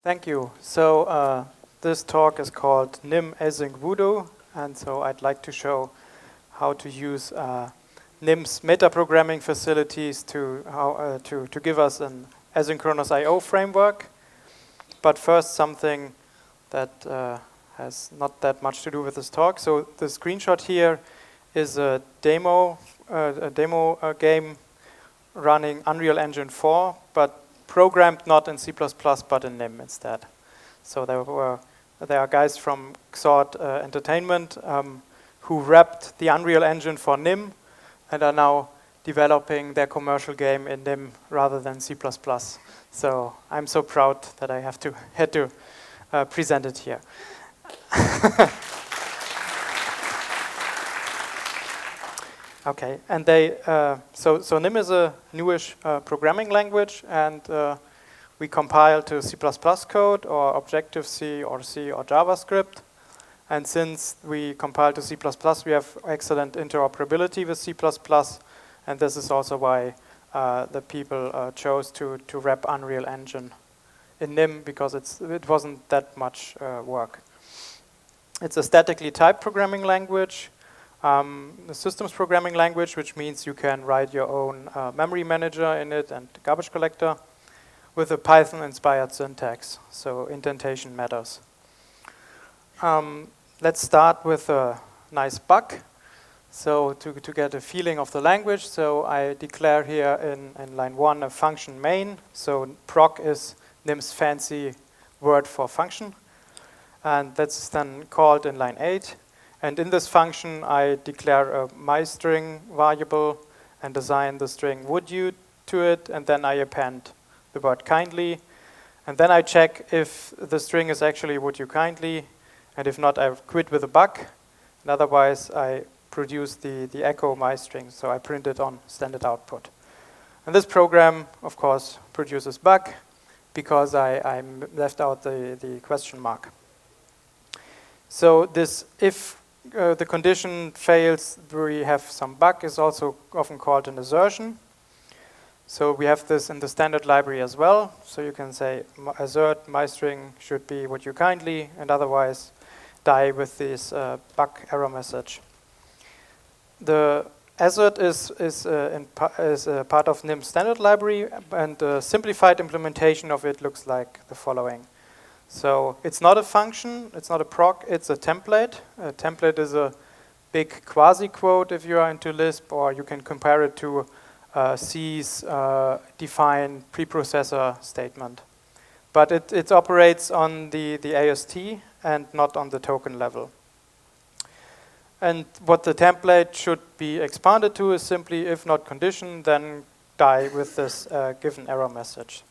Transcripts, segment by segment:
Thank you. So this talk is called NIM async voodoo, and so I'd like to show how to use NIM's metaprogramming facilities to give us an asynchronous I/O framework. But first, something that has not that much to do with this talk. So the screenshot here is a demo game running Unreal Engine 4, but programmed not in C++ but in NIM instead. So there are guys from Xort Entertainment who wrapped the Unreal Engine for NIM and are now developing their commercial game in NIM rather than C++. So I'm so proud that I had to present it here. Okay, and so NIM is a newish programming language, and we compile to C++ code or Objective-C or C or JavaScript. And since we compile to C++, we have excellent interoperability with C++, and this is also why the people chose to wrap Unreal Engine in NIM, because it wasn't that much work. It's a statically typed programming language. The systems programming language, which means you can write your own memory manager in it and garbage collector with a Python-inspired syntax, so indentation matters. Let's start with a nice bug. So to get a feeling of the language, so I declare here in line 1 a function main. So proc is NIM's fancy word for function, and that's then called in line 8. And in this function, I declare a myString variable and assign the string would you to it, and then I append the word kindly. And then I check if the string is actually would you kindly, and if not, I quit with a bug. And otherwise, I produce the echo myString, so I print it on standard output. And this program, of course, produces bug because I left out the question mark. So this if the condition fails, we have some bug, is also often called an assertion. So we have this in the standard library as well. So you can say assert myString should be would you kindly, and otherwise die with this bug error message. The assert is a part of NIM's standard library, and the simplified implementation of it looks like the following. So it's not a function, it's not a proc, it's a template. A template is a big quasi-quote if you are into Lisp, or you can compare it to C's define preprocessor statement. But it operates on the AST and not on the token level. And what the template should be expanded to is simply if not condition, then die with this given error message.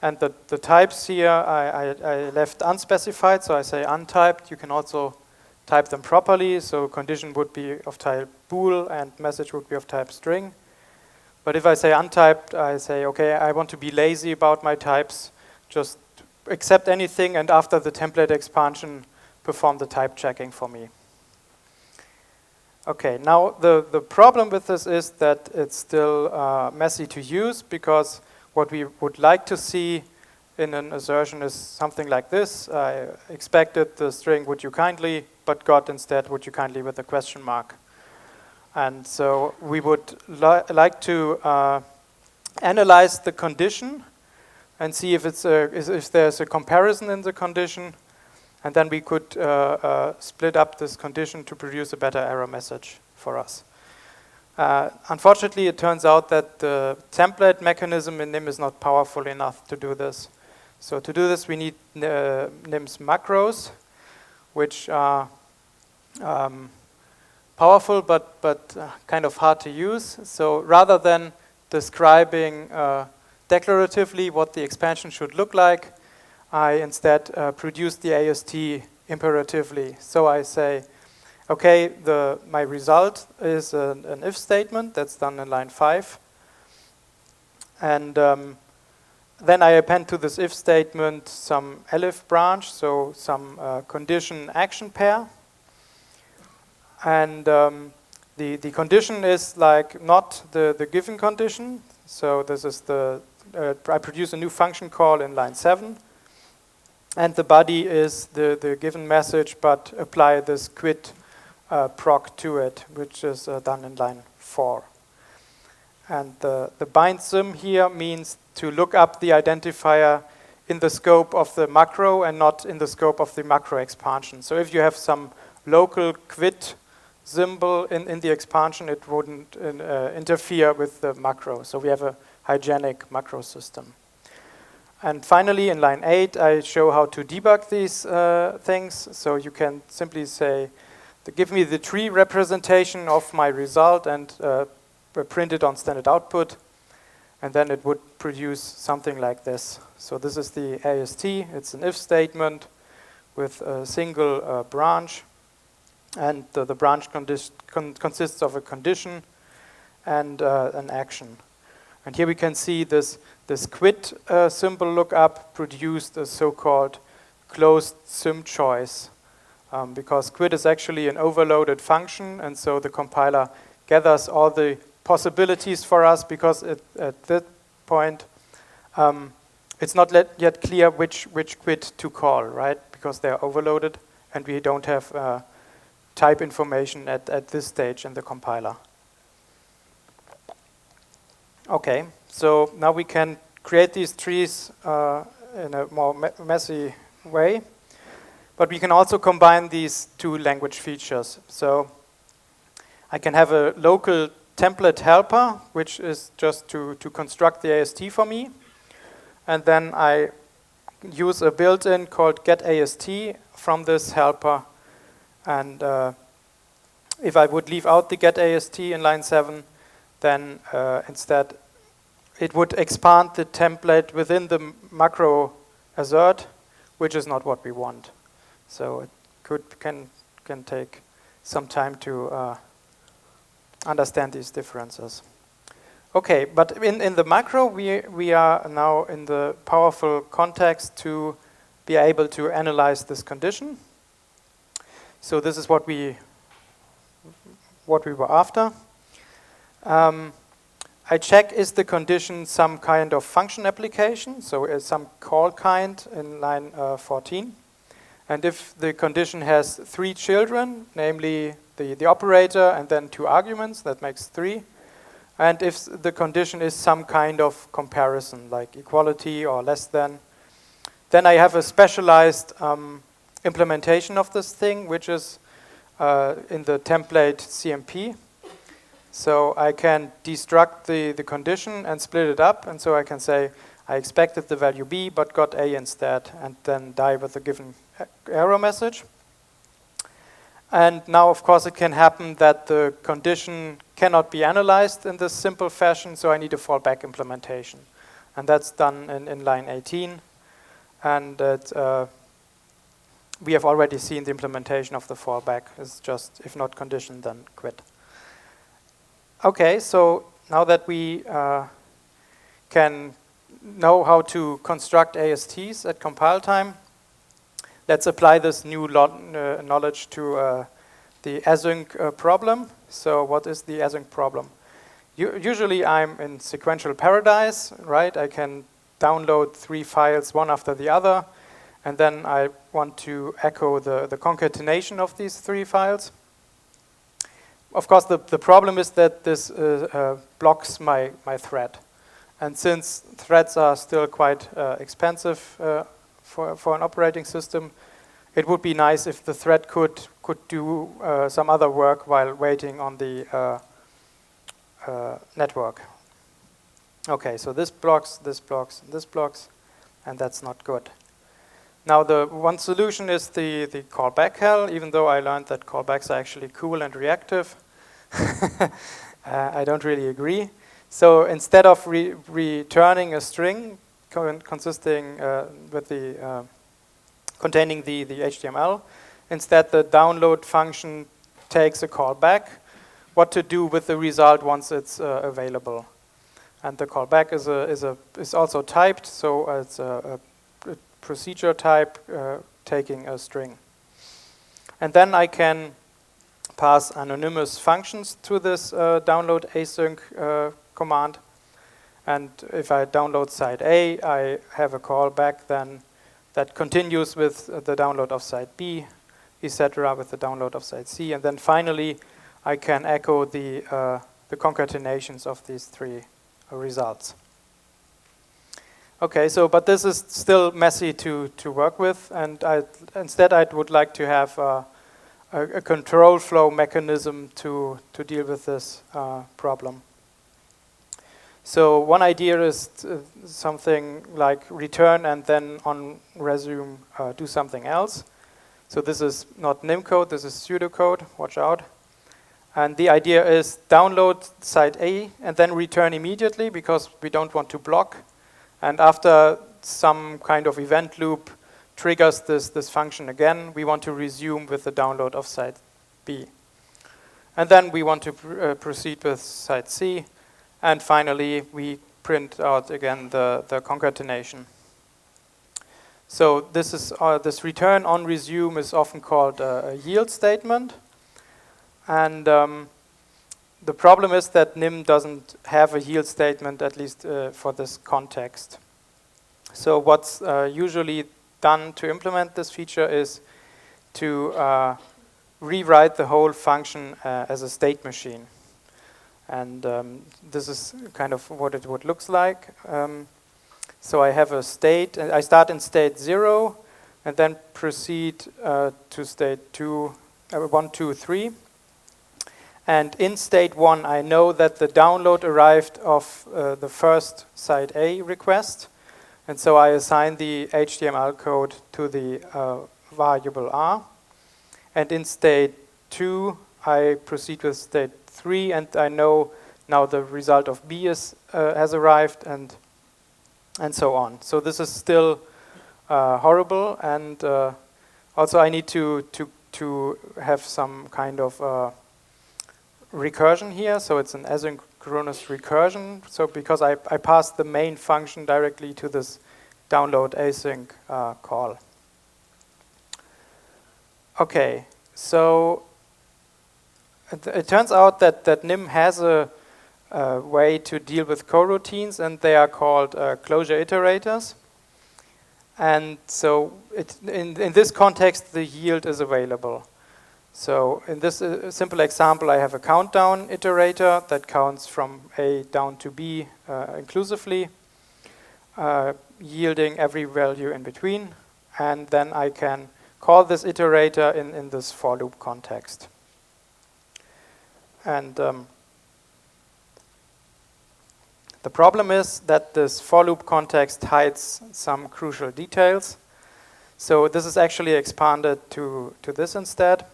And the types here I left unspecified, so I say untyped. You can also type them properly, so condition would be of type bool and message would be of type string. But if I say untyped, I say, okay, I want to be lazy about my types, just accept anything, and after the template expansion, perform the type checking for me. Okay, now the problem with this is that it's still messy to use, because what we would like to see in an assertion is something like this. I expected the string would you kindly, but got instead would you kindly with a question mark. And so we would like to analyze the condition and see if there's a comparison in the condition, and then we could split up this condition to produce a better error message for us. Unfortunately, it turns out that the template mechanism in NIM is not powerful enough to do this. So to do this, we need NIM's macros, which are powerful but kind of hard to use. So rather than describing declaratively what the expansion should look like, I instead produce the AST imperatively. So I say, okay, my result is an if statement that's done in line 5. And then I append to this if statement some elif branch, so some condition action pair. And the condition is like not the given condition. So this is I produce a new function call in line 7. And the body is the given message, but apply this quit proc to it, which is done in line 4. And the bind sim here means to look up the identifier in the scope of the macro and not in the scope of the macro expansion. So if you have some local quit symbol in the expansion, it wouldn't interfere with the macro. So we have a hygienic macro system. And finally, in line 8, I show how to debug these things. So you can simply say, give me the tree representation of my result and print it on standard output. And then it would produce something like this. So this is the AST. It's an if statement with a single branch. And the branch consists of a condition and an action. And here we can see this quit symbol lookup produced a so-called closed sim choice. Because quit is actually an overloaded function, and so the compiler gathers all the possibilities for us, because at that point it's not yet clear which quit to call, right? Because they're overloaded, and we don't have type information at this stage in the compiler. Okay, so now we can create these trees in a more messy way, but we can also combine these two language features. So I can have a local template helper, which is just to construct the AST for me, and then I use a built-in called getAST from this helper. And if I would leave out the getAST in line 7, then instead it would expand the template within the macro assert, which is not what we want. So it can take some time to understand these differences. Okay, but in the macro, we are now in the powerful context to be able to analyze this condition. So this is what we were after. I check, is the condition some kind of function application? So is some call kind in line 14. And if the condition has 3 children, namely the operator and then 2 arguments, that makes 3. And if the condition is some kind of comparison, like equality or less than, then I have a specialized implementation of this thing, which is in the template CMP. So I can destruct the condition and split it up, and so I can say I expected the value B but got A instead, and then die with the given error message. And now, of course, it can happen that the condition cannot be analyzed in this simple fashion, so I need a fallback implementation. And that's done in line 18. And we have already seen the implementation of the fallback. It's just, if not condition, then quit. Okay, so now that we can know how to construct ASTs at compile time, let's apply this new knowledge to the async problem. So what is the async problem? Usually I'm in sequential paradise, right? I can download 3 files one after the other, and then I want to echo the concatenation of these 3 files. Of course, the problem is that this blocks my thread. And since threads are still quite expensive for an operating system, it would be nice if the thread could do some other work while waiting on the network. Okay, so this blocks, this blocks, this blocks, and that's not good. Now the one solution is the callback hell, even though I learned that callbacks are actually cool and reactive. I don't really agree. So instead of returning a string consisting with the containing the HTML, instead the download function takes a callback, what to do with the result once it's available. And the callback is also typed, so it's a procedure type taking a string. And then I can pass anonymous functions to this download async command. And if I download side A, I have a callback then that continues with the download of site B, etc. with the download of site C, and then finally I can echo the concatenations of these three results. Okay, so but this is still messy to work with, and instead I would like to have a control flow mechanism to deal with this problem. So one idea is something like return and then on resume do something else. So this is not nym code, this is pseudocode, watch out. And the idea is download site A and then return immediately because we don't want to block. And after some kind of event loop triggers this function again, we want to resume with the download of site B. And then we want to proceed with site C. And finally, we print out again the concatenation. So this is this return on resume is often called a yield statement. And the problem is that nym doesn't have a yield statement, at least for this context. So what's usually done to implement this feature is to rewrite the whole function as a state machine. And this is kind of what it would look like. So I have a state, and I start in state 0, and then proceed to state 1, 2, 3. And in state 1, I know that the download arrived of the first site A request. And so I assign the HTML code to the variable R. And in state 2, I proceed with state 3, and I know now the result of B has arrived, and so on. So this is still horrible, and also I need to have some kind of recursion here. So it's an asynchronous recursion. So because I pass the main function directly to this download async call. Okay, so it turns out that nym has a way to deal with coroutines, and they are called closure iterators. And so in this context, the yield is available. So in this simple example, I have a countdown iterator that counts from A down to B inclusively, yielding every value in between. And then I can call this iterator in this for loop context. And the problem is that this for loop context hides some crucial details. So this is actually expanded to this instead.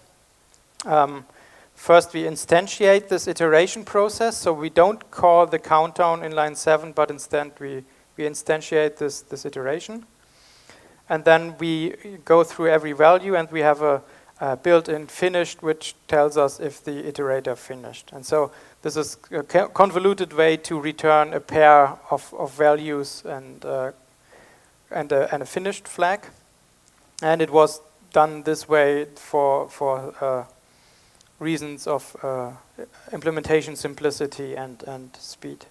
First, we instantiate this iteration process. So we don't call the countdown in line 7, but instead we instantiate this iteration. And then we go through every value, and we have a built-in finished, which tells us if the iterator finished. And so this is a convoluted way to return a pair of values and a finished flag. And it was done this way for reasons of implementation simplicity and speed.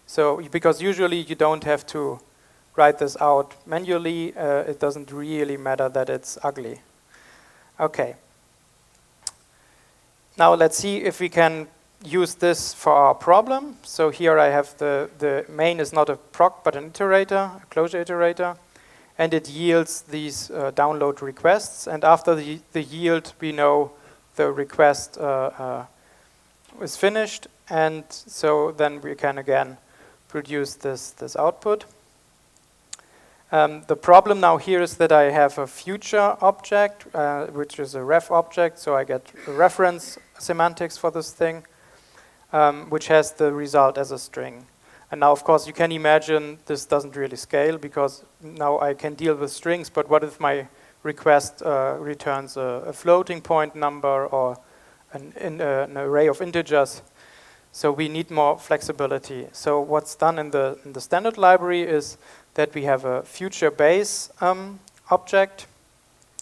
So because usually you don't have to write this out manually, it doesn't really matter that it's ugly. Okay. Now let's see if we can use this for our problem. So here I have the main is not a proc but an iterator, a closure iterator, and it yields these download requests. And after the yield, we know the request is finished, and so then we can again produce this output. The problem now here is that I have a future object, which is a ref object, so I get a reference semantics for this thing, which has the result as a string. And now, of course, you can imagine this doesn't really scale, because now I can deal with strings, but what if my request returns a floating point number or an array of integers? So we need more flexibility. So what's done in the standard library is that we have a future base object.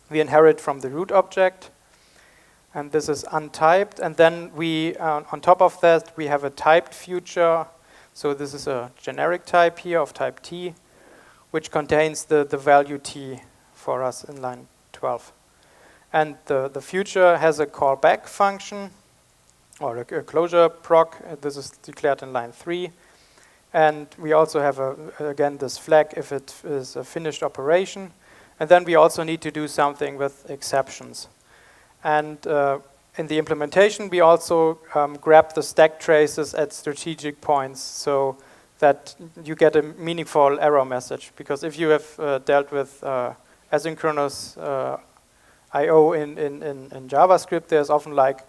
We inherit from the root object, and this is untyped. And then we, on top of that, we have a typed future. So this is a generic type here of type t, which contains the value t for us in line 12. And the future has a callback function, or a closure proc. This is declared in line 3. And we also have, again, this flag if it is a finished operation. And then we also need to do something with exceptions. And in the implementation, we also grab the stack traces at strategic points so that you get a meaningful error message. Because if you have dealt with asynchronous I/O in JavaScript, there's often like,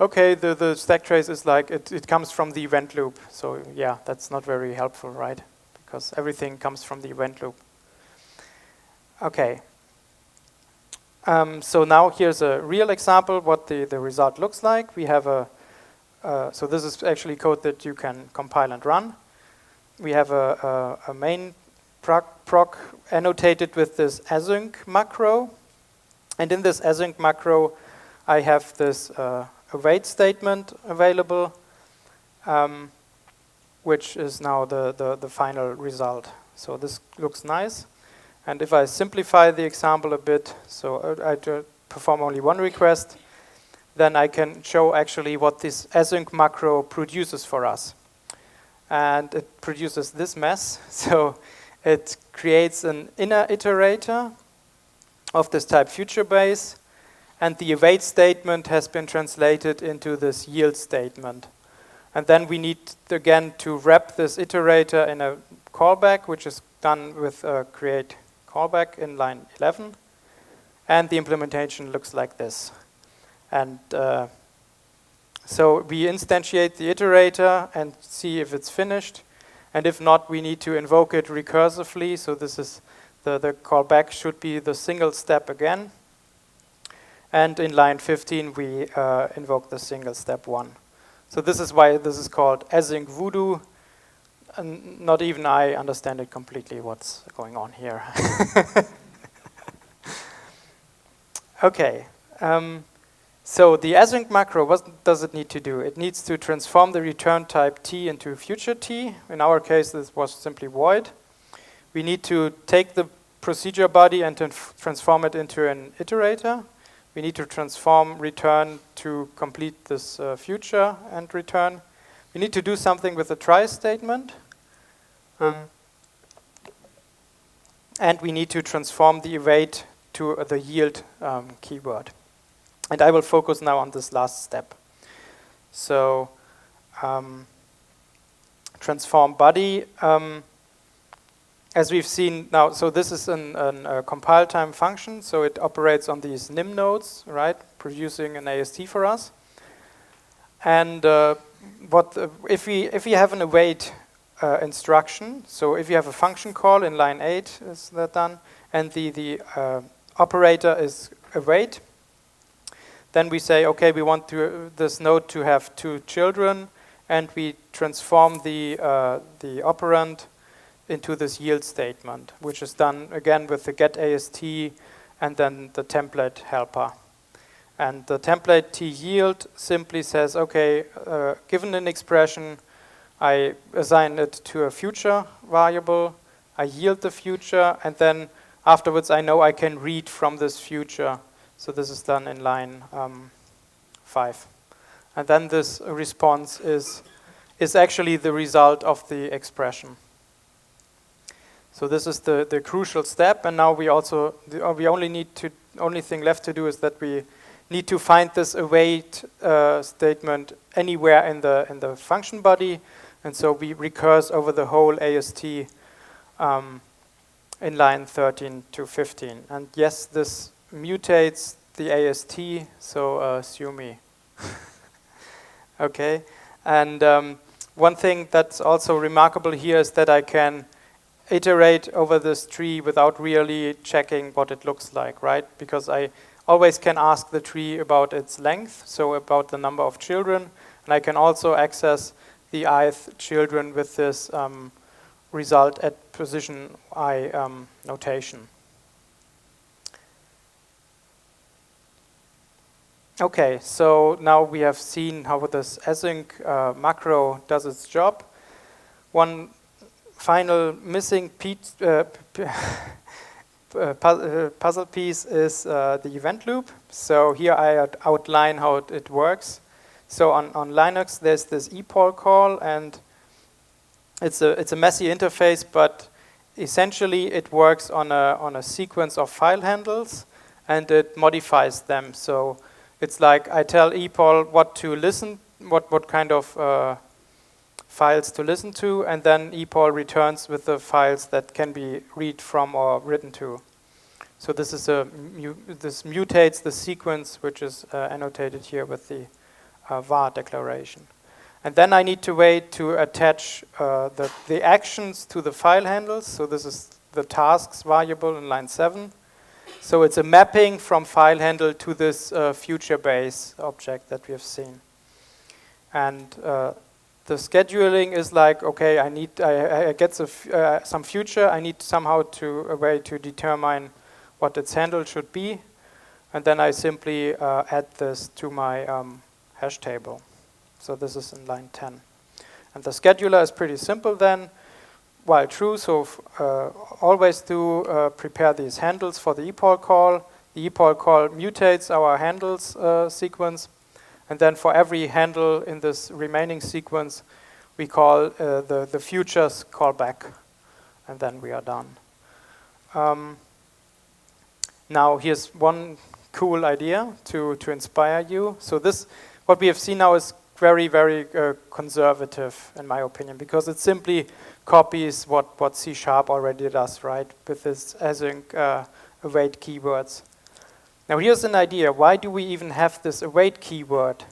okay, the stack trace is like, it comes from the event loop. So yeah, that's not very helpful, right? Because everything comes from the event loop. Okay. So now here's a real example what the result looks like. We have so this is actually code that you can compile and run. We have a main proc annotated with this async macro. And in this async macro, I have this await statement available, which is now the final result. So this looks nice. And if I simplify the example a bit, so I perform only one request, then I can show actually what this async macro produces for us. And it produces this mess. So it creates an inner iterator of this type future base, and the await statement has been translated into this yield statement. And then we need, again, to wrap this iterator in a callback, which is done with create callback in line 11. And the implementation looks like this. And so we instantiate the iterator and see if it's finished. And if not, we need to invoke it recursively. So this is the callback should be the single step again. And in line 15, we invoke the single step 1. So this is why this is called async voodoo. And not even I understand it completely what's going on here. Okay. So the async macro, what does it need to do? It needs to transform the return type t into future t. In our case, this was simply void. We need to take the procedure body and transform it into an iterator. We need to transform return to complete this future and return. We need to do something with the try statement. And we need to transform the await to the yield keyword. And I will focus now on this last step. So transform body. As we've seen now, so this is a compile time function, so it operates on these nym nodes, right, producing an AST for us. And if we have an await instruction, so if you have a function call in line 8, is that done, and the operator is await, then we say, okay, we want this node to have 2 children, and we transform the operand into this yield statement, which is done again with the get AST and then the template helper. And the template t yield simply says, okay, given an expression, I assign it to a future variable, I yield the future, and then afterwards I know I can read from this future. So this is done in line 5. And then this response is actually the result of the expression. So this is the crucial step, and now we only thing left to do is that we need to find this await statement anywhere in the function body, and so we recurse over the whole AST in line 13 to 15. And yes, this mutates the AST, so sue me. Okay, and one thing that's also remarkable here is that I can iterate over this tree without really checking what it looks like, right? Because I always can ask the tree about its length, so about the number of children, and I can also access the ith children with this result at position I notation. Okay, so now we have seen how this async macro does its job. One final missing puzzle piece is the event loop. So here I outline how it works. So on Linux, there's this ePol call, and it's a messy interface, but essentially it works on a sequence of file handles, and it modifies them. So it's like I tell ePol what to listen, what kind of files to listen to, and then ePol returns with the files that can be read from or written to. So this is this mutates the sequence, which is annotated here with the var declaration. And then I need to wait to attach the actions to the file handles. So this is the tasks variable in line 7. So it's a mapping from file handle to this future base object that we have seen. And the scheduling is like, okay, I get some future. I need somehow a way to determine what its handle should be. And then I simply add this to my hash table. So this is in line 10. And the scheduler is pretty simple then, while true. So always do prepare these handles for the ePol call. The ePol call mutates our handles sequence. And then for every handle in this remaining sequence, we call the futures callback. And then we are done. Now here's one cool idea to inspire you. So what we have seen now is very, very conservative, in my opinion, because it simply copies what C# already does, right, with this async await keywords. Now here's an idea. Why do we even have this await keyword?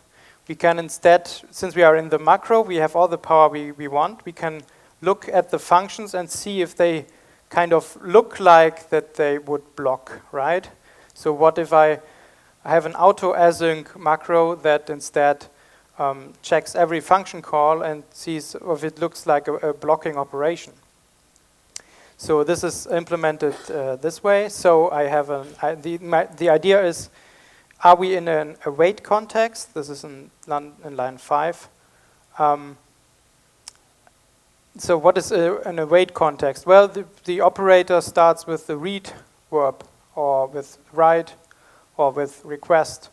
We can instead, since we are in the macro, we have all the power we want. We can look at the functions and see if they kind of look like that they would block, right? So what if I have an auto async macro that instead checks every function call and sees if it looks like a blocking operation. So this is implemented this way. So I have the idea is, are we in an await context? This is in line 5. So what is an await context? Well, the operator starts with the read verb, or with write, or with request.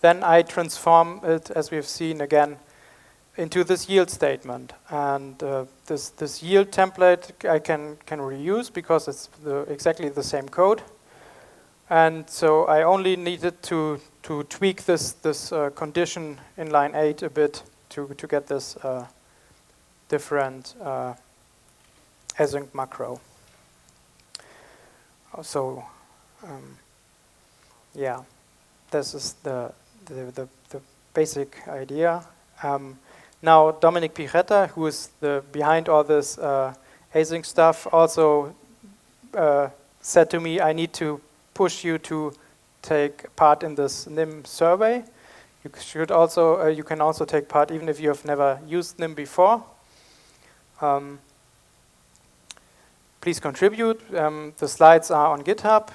Then I transform it, as we have seen again, into this yield statement. And this yield template I can reuse because it's exactly the same code. And so I only needed to tweak this condition in line 8 a bit to get this different async macro. So yeah, this is the basic idea. Now Dominic Piretta, who is behind all this async stuff, also said to me, I need to push you to take part in this NIM survey. You should also you can also take part even if you have never used NIM before. Please contribute. The slides are on GitHub.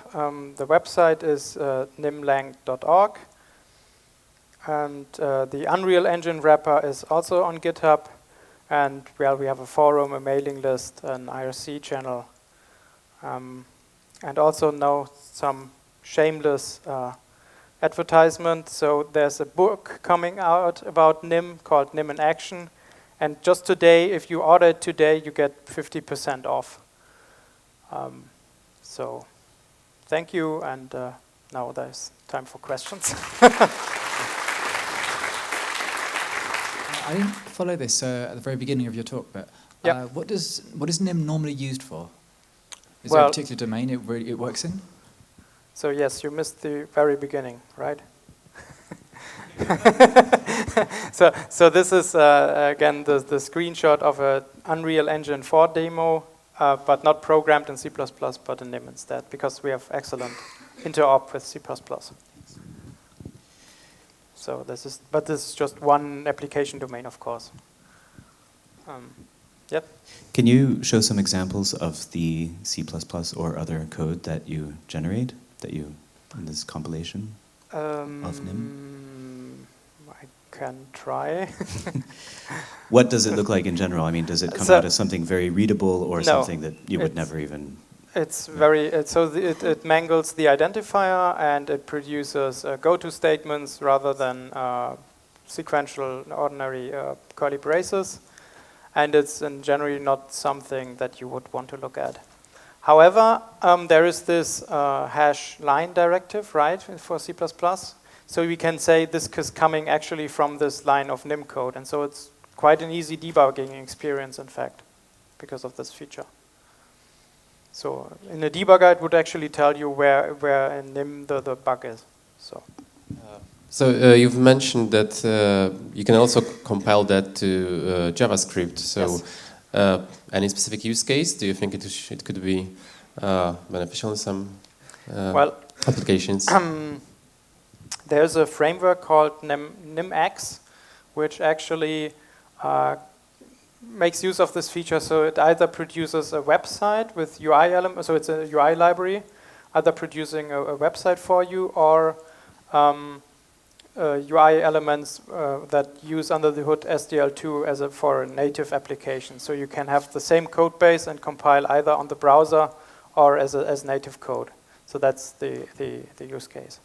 The website is nimlang.org. And the Unreal Engine wrapper is also on GitHub. And well, we have a forum, a mailing list, an IRC channel. And also now some shameless advertisement. So there's a book coming out about NIM called NIM in Action. And just today, if you order it today, you get 50% off. So thank you, and now there's time for questions. I didn't follow this at the very beginning of your talk, but what is NIM normally used for? Is there a particular domain it works in? So yes, you missed the very beginning, right? So this is again the screenshot of an Unreal Engine 4 demo, but not programmed in C++, but in NIM instead, because we have excellent interop with C++. So this is just one application domain, of course. Yep. Can you show some examples of the C++ or other code that you generate, in this compilation of NIM? I can try. What does it look like in general? I mean, does it come out as something very readable or something that you would never even It's very, it mangles the identifier and it produces go-to statements rather than sequential ordinary curly braces. And it's in generally not something that you would want to look at. However, there is this hash line directive, right, for C++. So we can say this is coming actually from this line of NIM code. And so it's quite an easy debugging experience, in fact, because of this feature. So in a debugger, it would actually tell you where in NIM the bug is. So you've mentioned that you can also compile that to JavaScript. So yes. Any specific use case? Do you think it could be beneficial in some applications? There's a framework called NimX, which actually makes use of this feature. So it either produces a website with UI elements, so it's a UI library, either producing a website for you or UI elements that use under the hood SDL2 for a native application. So you can have the same code base and compile either on the browser or as native code. So that's the use case.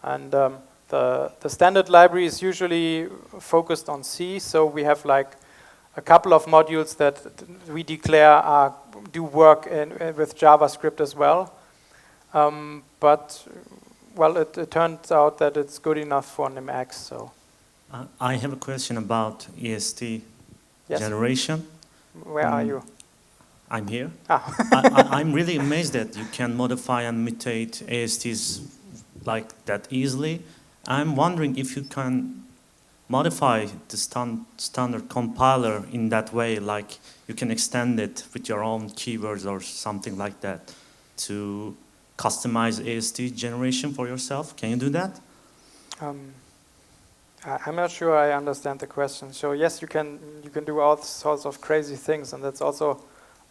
And the standard library is usually focused on C. So we have like a couple of modules that we declare do work with JavaScript as well. But well, it turns out that it's good enough for NimX. So, I have a question about EST yes? generation. Where are you? I'm here. Ah. I'm really amazed that you can modify and mutate ASTs like that easily. I'm wondering if you can modify the standard compiler in that way, like you can extend it with your own keywords or something like that to customize AST generation for yourself. Can you do that? I'm not sure I understand the question. So yes, you can do all sorts of crazy things, and that's also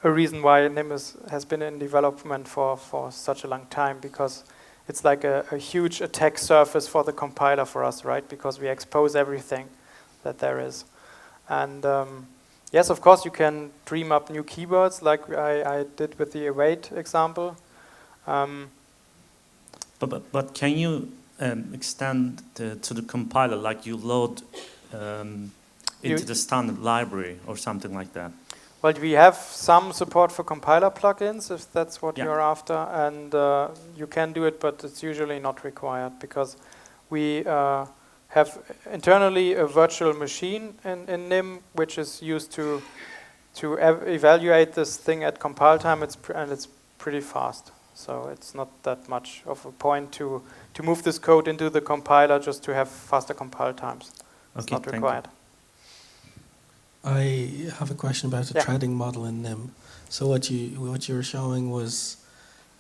a reason why NIM has been in development for such a long time, because it's like a huge attack surface for the compiler for us, right? Because we expose everything that there is. And yes, of course, you can dream up new keywords like I did with the await example. But can you extend to the compiler, like you load into the standard library or something like that? Well, we have some support for compiler plugins, if that's what you're after, and you can do it, but it's usually not required because we have internally a virtual machine in NIM, which is used to evaluate this thing at compile time, and it's pretty fast. So it's not that much of a point to move this code into the compiler just to have faster compile times. It's not required. I have a question about the threading model in NIM. So what you were showing was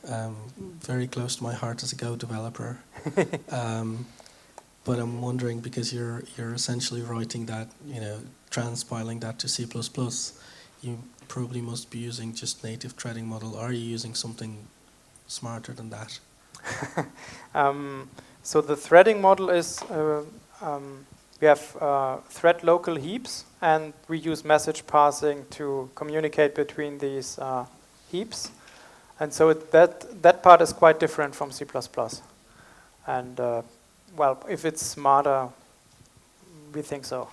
very close to my heart as a Go developer. But I'm wondering, because you're essentially writing that, transpiling that to C++, you probably must be using just native threading model. Are you using something smarter than that? So the threading model is we have thread local heaps, and we use message passing to communicate between these heaps. And so that part is quite different from C++. And well, if it's smarter, we think so.